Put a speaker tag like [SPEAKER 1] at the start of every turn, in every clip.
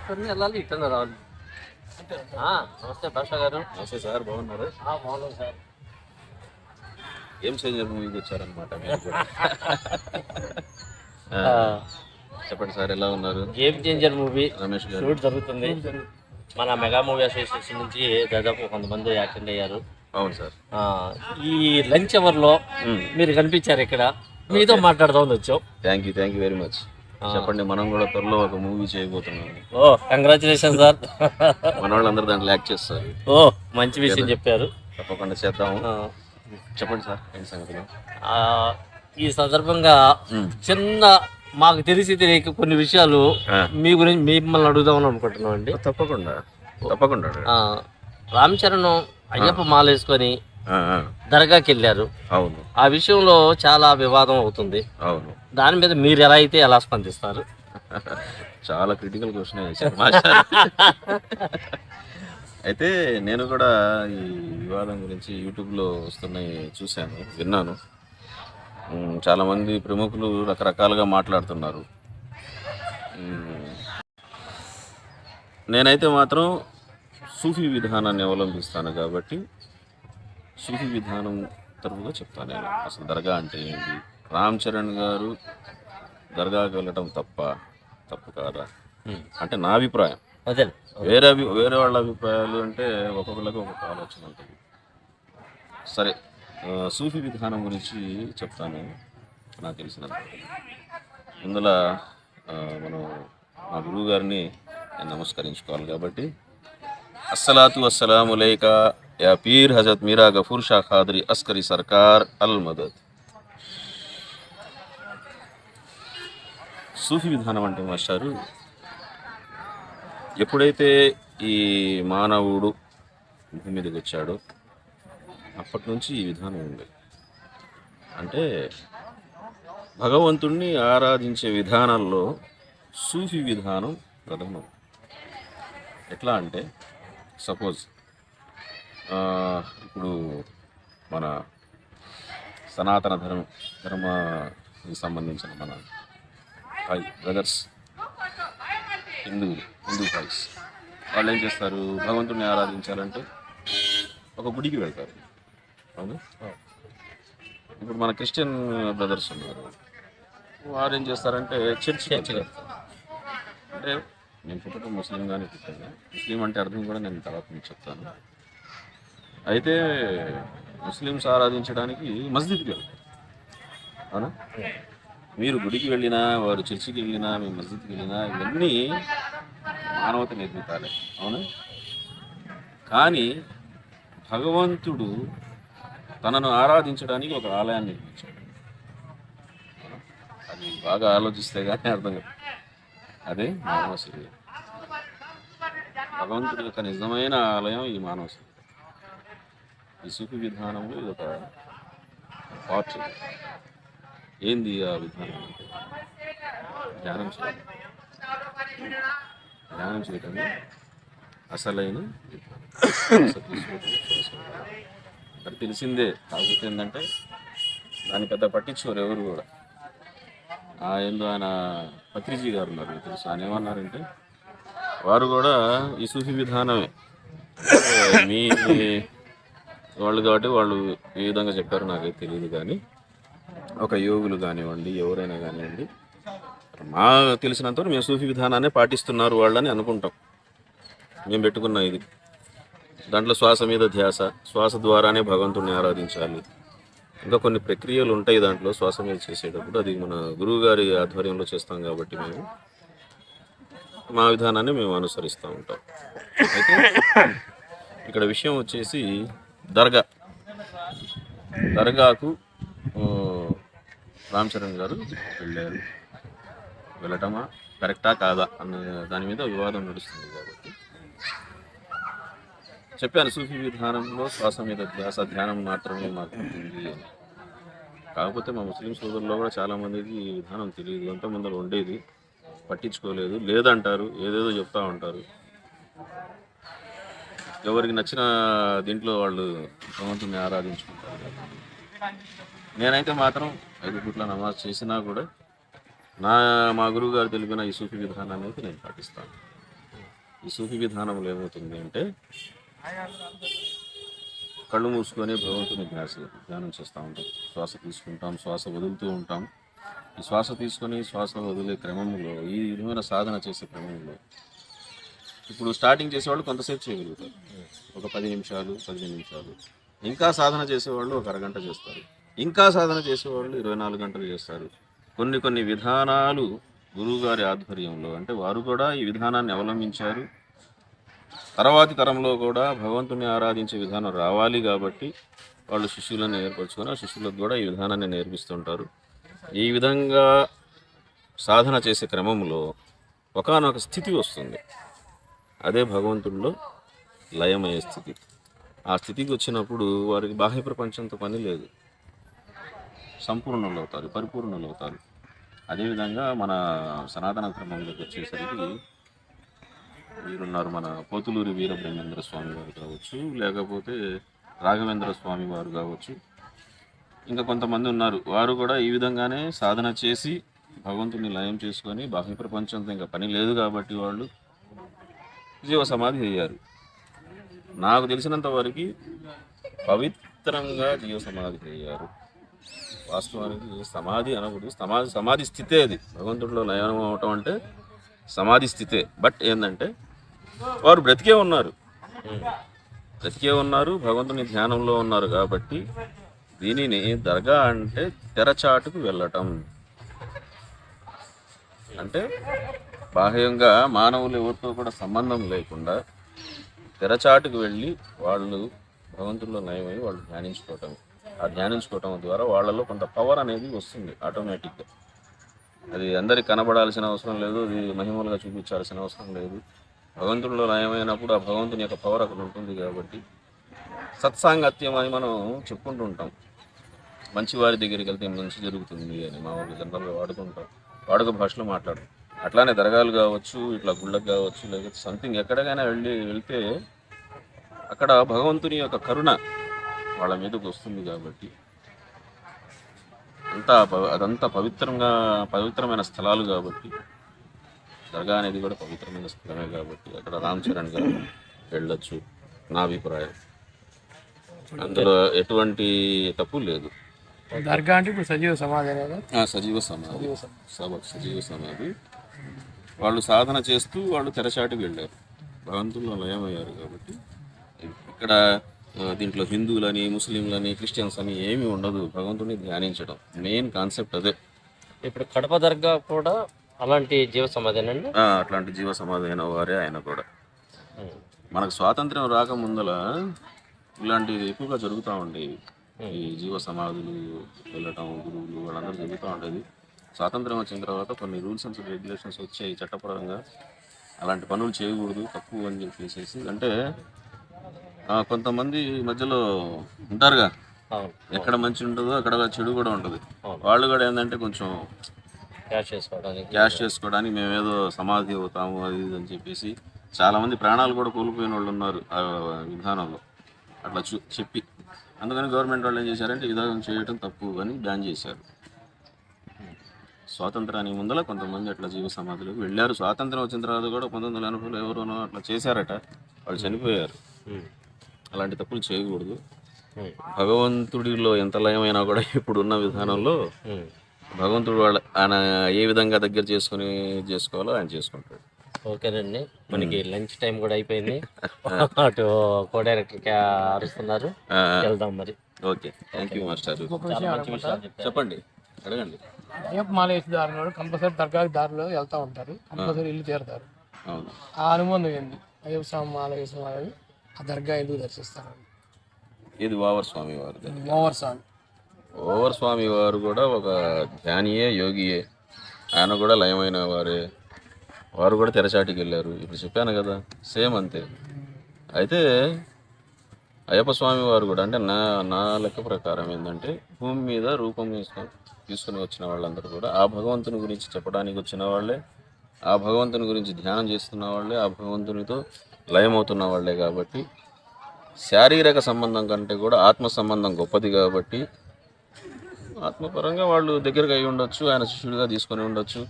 [SPEAKER 1] అటన్నీ వెళ్ళాలి ఇటన్నా రావాలి. నమస్తే భాషా గారు.
[SPEAKER 2] నమస్తే సార్, బాగున్నారు?
[SPEAKER 1] బాగున్నాం సార్.
[SPEAKER 2] ఏం చేంజర్ మూవీకి వచ్చారనమాట మీరు కూడా. చెప్పండి సార్, ఎలా ఉన్నారు?
[SPEAKER 1] గేమ్ చేంజర్ మూవీ
[SPEAKER 2] రమేష్ గారు
[SPEAKER 1] షూట్ జరుగుతుంది. మన మెగా మూవీ అసోసియేషన్ నుంచి దాదాపు కొంతమంది అటెండ్ అయ్యారు.
[SPEAKER 2] అవును సార్.
[SPEAKER 1] ఈ లంచ్ అవర్లో మీరు కనిపించారు ఇక్కడ, మీతో మాట్లాడదామని వచ్చాం.
[SPEAKER 2] Thank you very much. చెప్పండి, మనం కూడా త్వరలో ఒక మూవీ చేయబోతున్నాం.
[SPEAKER 1] Congratulation sir.
[SPEAKER 2] మన వాళ్ళందరూ దాంట్లో యాక్ట్ చేస్తారు.
[SPEAKER 1] మంచి విషయం చెప్పారు.
[SPEAKER 2] తప్పకుండా చేద్దాము. చెప్పండి సార్, ఏంటి సంగతులు?
[SPEAKER 1] ఈ సందర్భంగా చిన్న మాకు తెలియక కొన్ని విషయాలు మీ గురించి మిమ్మల్ని అడుగుదామని అనుకుంటున్నాం అండి.
[SPEAKER 2] తప్పకుండా.
[SPEAKER 1] రామ్ చరణ్ అయ్యప్ప మాల వేసుకొని దర్గాకి వెళ్ళారు.
[SPEAKER 2] అవును.
[SPEAKER 1] ఆ విషయంలో చాలా వివాదం అవుతుంది.
[SPEAKER 2] అవును.
[SPEAKER 1] దాని మీద మీరు ఎలా అయితే ఎలా స్పందిస్తారు?
[SPEAKER 2] చాలా క్రిటికల్ క్వశ్చన్ అయితే నేను కూడా ఈ వివాదం గురించి యూట్యూబ్లో వస్తున్నాయి చూశాను, విన్నాను. చాలామంది ప్రముఖులు రకరకాలుగా మాట్లాడుతున్నారు. నేనైతే మాత్రం సూఫీ విధానాన్ని అవలంబిస్తాను కాబట్టి సూఫీ విధానం తరపుగా చెప్తాను నేను. అసలు దర్గా అంటే ఏంటి, రామ్ చరణ్ గారు దర్గాకి వెళ్ళటం తప్పు కాదా అంటే నా అభిప్రాయం. వేరే వాళ్ళ అభిప్రాయాలు అంటే ఒక్కొక్కరికి ఒక్కొక్క ఆలోచన ఉంటుంది. సరే, సూఫీ విధానం గురించి చెప్తాను నాకు తెలిసినంత. ముందుల మనం మా గురువు గారిని నేను నమస్కరించుకోవాలి కాబట్టి, అస్సలాతు వస్సలాము అలైకా యా పీర్ హజరత్ మీరా గఫూర్ షా ఖాద్రి అస్కరీ సర్కార్ అల్ మదద్. సూఫీ విధానం అంటే మాస్టారు, ఎప్పుడైతే ఈ మానవుడు భూమి మీదకి వచ్చాడో అప్పటి నుంచి ఈ విధానం ఉంది. అంటే భగవంతుణ్ణి ఆరాధించే విధానాల్లో సూఫీ విధానం ప్రధానం. ఎట్లా అంటే సపోజ్ ఇప్పుడు మన సనాతన ధర్మానికి సంబంధించిన మన బ్రదర్స్ హిందూ బాయ్స్ వాళ్ళు ఏం చేస్తారు, భగవంతుడిని ఆరాధించాలంటే ఒక గుడికి వెళ్తారు. అవును. ఇప్పుడు మన క్రిస్టియన్ బ్రదర్స్ ఉన్నారు, వారు ఏం చేస్తారంటే చర్చికి వెళ్తారు. అంటే నేను పుట్టడం ముస్లిం కానీ పుట్టాను. ముస్లిం అంటే అర్థం కూడా నేను తర్వాత మీకు చెప్తాను. అయితే ముస్లిమ్స్ ఆరాధించడానికి మస్జిద్కి వెళ్తారు. అవునా? మీరు గుడికి వెళ్ళినా, వారు చర్చికి వెళ్ళినా, మేము మస్జిద్కి వెళ్ళినా, ఇవన్నీ మానవత నిర్మితాలే. అవునా? కానీ భగవంతుడు తనను ఆరాధించడానికి ఒక ఆలయాన్ని నిర్మించాడు. అది బాగా ఆలోచిస్తే కానీ అర్థం కాదు. అదే మానవ శరీరం. భగవంతుడి యొక్క నిజమైన ఆలయం ఈ మానవ శరీరం. ఈ సూఫీ విధానంలో ఇది ఒక పార్ట్. ఏంది ఆ విధానం అంటే ధ్యానం చేయటమే అసలైన అది తెలిసిందే. కాకపోతే ఏంటంటే దాన్ని పెద్ద పట్టించుకోరు ఎవరు కూడా. ఆయన పత్రిజీ గారు ఉన్నారు, తెలుసు. ఆయన ఏమన్నారంటే వారు కూడా ఈ సూఫీ విధానమే మీ వాళ్ళు కాబట్టి వాళ్ళు ఏ విధంగా చెప్పారో నాకైతే తెలియదు. కానీ ఒక యోగులు కానివ్వండి, ఎవరైనా కానివ్వండి, మా తెలిసినంత మేము సూఫీ విధానాన్ని పాటిస్తున్నారు వాళ్ళని అనుకుంటాం. మేము పెట్టుకున్న ఇది దాంట్లో శ్వాస మీద ధ్యాస, శ్వాస ద్వారానే భగవంతుడిని ఆరాధించాలి. ఇంకా కొన్ని ప్రక్రియలు ఉంటాయి దాంట్లో శ్వాస మీద చేసేటప్పుడు. అది మన గురువు గారి ఆధ్వర్యంలో చేస్తాం కాబట్టి మేము మా విధానాన్ని మేము అనుసరిస్తూ ఉంటాం. అయితే ఇక్కడ విషయం వచ్చేసి దర్గాకు రామ్ చరణ్ గారు వెళ్ళటమా కరెక్టా కాదా అన్న దాని మీద వివాదం నడుస్తుంది. కాబట్టి చెప్పాను, సూఫీ విధానంలో శ్వాస మీద ధ్యానం మాత్రమే మాకు ఉంది అని. కాకపోతే మా ముస్లిం సోదరుల్లో కూడా చాలామందికి ఈ విధానం తెలియదు. అంత ముందర ఉండేది, పట్టించుకోలేదు, లేదంటారు, ఏదేదో చెప్తా ఉంటారు. ఎవరికి నచ్చిన దీంట్లో వాళ్ళు భగవంతుని ఆరాధించుకుంటారు. నేనైతే మాత్రం 5 పూట్ల నమాజ్ చేసినా కూడా మా గురువు గారు తెలిపిన ఈ సూఫీ విధానాన్ని అయితే నేను పాటిస్తాను. ఈ సూఫీ విధానంలో ఏమవుతుంది అంటే కళ్ళు మూసుకొని భగవంతుని ధ్యానం చేస్తూ ఉంటాం. శ్వాస తీసుకుంటాం, శ్వాస వదులుతూ ఉంటాం. ఈ శ్వాస తీసుకొని శ్వాస వదిలే క్రమంలో, ఈ విధమైన సాధన చేసే క్రమంలో ఇప్పుడు స్టార్టింగ్ చేసేవాళ్ళు కొంతసేపు చేయగలుగుతారు, ఒక 10 నిమిషాలు 15 నిమిషాలు. ఇంకా సాధన చేసేవాళ్ళు ఒక అరగంట చేస్తారు, ఇంకా సాధన చేసేవాళ్ళు 24 గంటలు చేస్తారు. కొన్ని విధానాలు గురువుగారి ఆధ్వర్యంలో, అంటే వారు కూడా ఈ విధానాన్ని అవలంబించారు. తర్వాతి తరంలో కూడా భగవంతుని ఆరాధించే విధానం రావాలి కాబట్టి వాళ్ళు శిష్యులను ఏర్పరచుకొని ఆ శిష్యులకు కూడా ఈ విధానాన్ని నేర్పిస్తుంటారు. ఈ విధంగా సాధన చేసే క్రమంలో ఒకానొక స్థితి వస్తుంది, అదే భగవంతుడిలో లయమయ్యే స్థితి. ఆ స్థితికి వచ్చినప్పుడు వారికి బాహ్య ప్రపంచంతో పని లేదు, సంపూర్ణులు అవుతారు, పరిపూర్ణులు అవుతారు. అదేవిధంగా మన సనాతన ధర్మంలోకి వచ్చేసరికి వీరున్నారు, మన పోతులూరి వీరబ్రహ్మేంద్ర స్వామి వారు కావచ్చు, లేకపోతే రాఘవేంద్ర స్వామి వారు కావచ్చు, ఇంకా కొంతమంది ఉన్నారు. వారు కూడా ఈ విధంగానే సాధన చేసి భగవంతుని లయం చేసుకొని బాహ్య ప్రపంచంతో ఇంకా పని లేదు కాబట్టి వాళ్ళు జీవ సమాధి అయ్యారు. నాకు తెలిసినంత వరకు పవిత్రంగా జీవ సమాధి అయ్యారు. వాస్తవానికి సమాధి అనకూడదు, సమాధి స్థితే అది. భగవంతుడిలో లయం అవటం అంటే సమాధి స్థితే. బట్ ఏంటంటే వారు బ్రతికే ఉన్నారు, భగవంతుని ధ్యానంలో ఉన్నారు కాబట్టి దీనిని దర్గా అంటే తెరచాటుకు వెళ్ళటం. అంటే బాహ్యంగా మానవులు ఎవరితో కూడా సంబంధం లేకుండా తెరచాటుకు వెళ్ళి వాళ్ళు భగవంతుల్లో నయమై వాళ్ళు ధ్యానించుకోవటం. ఆ ధ్యానించుకోవటం ద్వారా వాళ్ళలో కొంత పవర్ అనేది వస్తుంది ఆటోమేటిక్గా. అది అందరికి కనబడాల్సిన అవసరం లేదు, అది మహిమలుగా చూపించాల్సిన అవసరం లేదు. భగవంతుడిలో లయమైనప్పుడు ఆ భగవంతుని యొక్క పవర్ అక్కడ ఉంటుంది కాబట్టి సత్సాంగత్యం అని మనం చెప్పుకుంటూ ఉంటాం. మంచి వారి దగ్గరికి వెళ్తే మంచి జరుగుతుంది అని మా వాళ్ళు జనరల్గా వాడుక భాషలో మాట్లాడు. అట్లానే దర్గాలు కావచ్చు, ఇట్లా గుళ్ళకు కావచ్చు, లేకపోతే సంథింగ్ ఎక్కడికైనా వెళ్తే అక్కడ భగవంతుని యొక్క కరుణ వాళ్ళ మీదకి వస్తుంది కాబట్టి అదంతా పవిత్రమైన స్థలాలు కాబట్టి, దర్గా అనేది కూడా పవిత్రమైన స్థలమే కాబట్టి అక్కడ రామ్ చరణ్ గారు వెళ్ళొచ్చు, నా అభిప్రాయం. అందులో ఎటువంటి తప్పు లేదు.
[SPEAKER 3] దర్గా అంటే ఇప్పుడు సజీవ సమాధి,
[SPEAKER 2] సజీవ సమాధి. వాళ్ళు సాధన చేస్తూ వాళ్ళు తెరచాటుకు వెళ్ళారు, భగవంతుల్లో లయమయ్యారు కాబట్టి. ఇక్కడ దీంట్లో హిందువులని, ముస్లింలని, క్రిస్టియన్స్ అని ఏమీ ఉండదు. భగవంతుని ధ్యానించడం మెయిన్ కాన్సెప్ట్ అదే.
[SPEAKER 1] ఇప్పుడు కడప దర్గా కూడా అలాంటి జీవ సమాధేనండి.
[SPEAKER 2] అట్లాంటి జీవ సమాధి అయిన వారే ఆయన కూడా. మనకు స్వాతంత్ర్యం రాకముందల ఇలాంటివి ఎక్కువగా జరుగుతూ ఉండేవి. ఈ జీవ సమాధులు వెళ్ళటం, గురువులు వాళ్ళందరూ జరుగుతూ ఉండేది. స్వాతంత్ర్యం వచ్చిన తర్వాత కొన్ని రూల్స్ అండ్ రెగ్యులేషన్స్ వచ్చాయి చట్టపరంగా. అలాంటి పనులు చేయకూడదు, తక్కువ అని చెప్పేసి. అంటే కొంతమంది మధ్యలో ఉంటారుగా, ఎక్కడ మంచి ఉంటుందో అక్కడ చెడు కూడా ఉంటుంది. వాళ్ళు కూడా ఏంటంటే కొంచెం క్యాష్ చేసుకోవడానికి మేమేదో సమాధి అవుతాము అది ఇది అని చెప్పేసి చాలామంది ప్రాణాలు కూడా కోల్పోయిన వాళ్ళు ఉన్నారు ఆ విధానంలో అట్లా చెప్పి. అందుకని గవర్నమెంట్ వాళ్ళు ఏం చేశారంటే ఈ విధానం చేయడం తప్పు అని బ్యాన్ చేశారు. స్వాతంత్రానికి ముందర కొంతమంది అట్లా జీవ సమాధిలోకి వెళ్ళారు. స్వాతంత్రం వచ్చిన తర్వాత కూడా 1980లో ఎవరోనో అట్లా చేశారట, వాళ్ళు చనిపోయారు. అలాంటి తప్పులు చేయకూడదు. భగవంతుడిలో ఎంత లయమైనా కూడా ఇప్పుడున్న విధానంలో భగవంతుడు ఆయన ఏ విధంగా దగ్గర చేసుకోవాలో ఆయన చేసుకుంటాడు.
[SPEAKER 1] ఓకేనండి, మనకి లంచ్ టైం కూడా అయిపోయింది. అటు కో డైరెక్టర్ అరుస్తున్నారు, వెళ్దాం మరి.
[SPEAKER 2] Okay, thank you master. చెప్పండి, అడగండి.
[SPEAKER 3] అయ్యప్ప మాల వేసి దారిలో కంపల్సరీ దర్గా దారిలో వెళ్తూ ఉంటారు, కంపల్సరీ ఇల్లు చేరుతారు. ఆ అనుబంధం ఏంది? అయ్యప్ప స్వామి మాల వేసిన వాళ్ళని ఆ దర్గా ఎందుకు దర్శిస్తారు?
[SPEAKER 2] ఇది ఓవర్ స్వామి వారు.
[SPEAKER 3] ఓవర్
[SPEAKER 2] స్వామి వారు కూడా ఒక ధ్యానియే, యోగియే. ఆయన కూడా లయమైన వారే. వారు కూడా తెరచాటికి వెళ్ళారు. ఇప్పుడు చెప్పాను కదా, సేమ్ అంతే. అయితే అయ్యప్ప స్వామి వారు కూడా అంటే నా లెక్క ప్రకారం ఏంటంటే భూమి మీద రూపం తీసుకుని వచ్చిన వాళ్ళందరూ కూడా ఆ భగవంతుని గురించి చెప్పడానికి వచ్చిన వాళ్ళే, ఆ భగవంతుని గురించి ధ్యానం చేస్తున్న వాళ్ళే, ఆ భగవంతునితో లయమవుతున్న వాళ్ళే. కాబట్టి శారీరక సంబంధం కంటే కూడా ఆత్మ సంబంధం గొప్పది కాబట్టి ఆత్మపరంగా వాళ్ళు దగ్గరగా అయి ఉండొచ్చు, ఆయన శిష్యుడిగా తీసుకొని ఉండొచ్చు,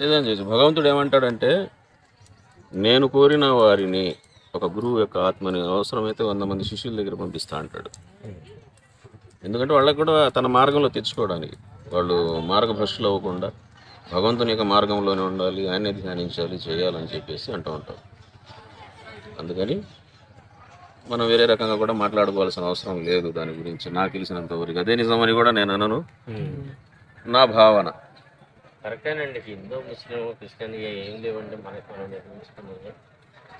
[SPEAKER 2] ఏదైనా చేయొచ్చు. భగవంతుడు ఏమంటాడంటే నేను కోరిన వారిని ఒక గురువు యొక్క ఆత్మని అవసరమైతే 100 మంది శిష్యుల దగ్గర పంపిస్తా అంటాడు. ఎందుకంటే వాళ్ళకు కూడా తన మార్గంలో తెచ్చుకోవడానికి, వాళ్ళు మార్గభ్రష్టులు అవ్వకుండా భగవంతుని యొక్క మార్గంలోనే ఉండాలి, ఆయనే ధ్యానించాలి, చేయాలని చెప్పేసి అంటూ ఉంటారు. అందుకని మనం వేరే రకంగా కూడా మాట్లాడుకోవాల్సిన అవసరం లేదు దాని గురించి. నాకు తెలిసినంత వరకు అదే నిజమని కూడా నేను అనను, నా భావన.
[SPEAKER 1] కరెక్టేనండి. హిందూ, ముస్లిం, క్రిస్టియన్ ఏం లేవండి, మనకి మనం నిర్మించుకున్నాము.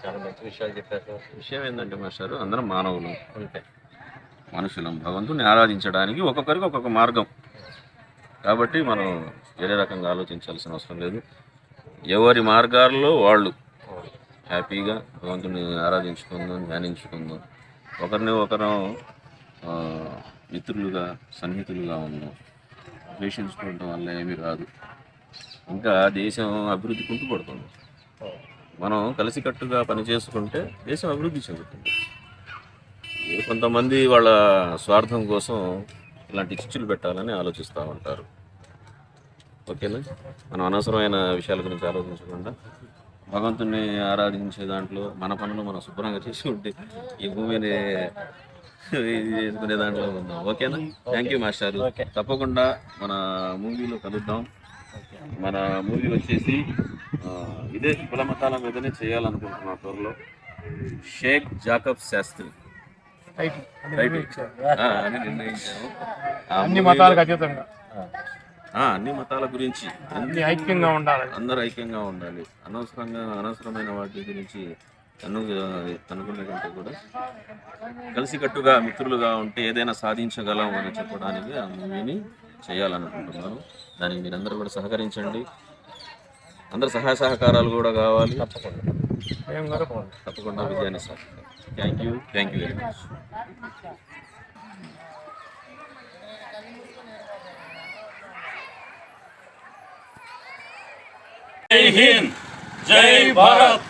[SPEAKER 1] చాలా మంచి విషయాలు చెప్పారు.
[SPEAKER 2] విషయం ఏంటంటే మాస్టారు, అందరం మానవులు,
[SPEAKER 1] అంతే,
[SPEAKER 2] మనుషులం. భగవంతుని ఆరాధించడానికి ఒక్కొక్కరికి ఒక్కొక్క మార్గం. కాబట్టి మనం వేరే రకంగా ఆలోచించాల్సిన అవసరం లేదు. ఎవరి మార్గాల్లో వాళ్ళు హ్యాపీగా భగవంతుని ఆరాధించుకుందాం, ధ్యానించుకుందాం. ఒకరిని ఒకరు మిత్రులుగా, సన్నిహితులుగా ఉందాం. ద్వేషించుకోవడం వల్ల ఏమీ రాదు. ఇంకా దేశం అభివృద్ధి కుంటుపడుతుంది. మనం కలిసికట్టుగా పనిచేసుకుంటే దేశం అభివృద్ధి చెందుతుంది. కొంతమంది వాళ్ళ స్వార్థం కోసం ఇలాంటి చిచ్చులు పెట్టాలని ఆలోచిస్తూ ఉంటారు. ఓకేనా? మనం అనవసరమైన విషయాల గురించి ఆలోచించకుండా భగవంతుని ఆరాధించే దాంట్లో మన పనులు మనం శుభ్రంగా చేసుకుంటే ఈ భూమిని చేసుకునే దాంట్లో ఉందాం. ఓకేనా? Thank you master. తప్పకుండా మన మూవీలో కలుద్దాం. మన మూవీ వచ్చేసి ఇదే కుల మతాల మీదనే చేయాలనుకుంటున్నాం త్వరలో. షేక్ జాకబ్ శాస్త్రి అని నిర్ణయించాము.
[SPEAKER 3] అన్ని మతాలకు అతీతంగా,
[SPEAKER 2] అన్ని మతాల గురించి
[SPEAKER 3] అన్ని ఐక్యంగా ఉండాలి,
[SPEAKER 2] అందరూ ఐక్యంగా ఉండాలి. అనవసరమైన వాటి గురించి అనుకునే కంటే కూడా కలిసికట్టుగా మిత్రులుగా ఉంటే ఏదైనా సాధించగలం అని చెప్పడానికి ఆ మూవీని చేయాలనుకుంటున్నాను. దానికి మీరందరూ కూడా సహకరించండి. అందరు సహాయ సహకారాలు కూడా కావాలి. తప్పకుండా విజయాన్ని సాధిస్తాం. Thank you very much.
[SPEAKER 4] జై హింద్, జై భారత్.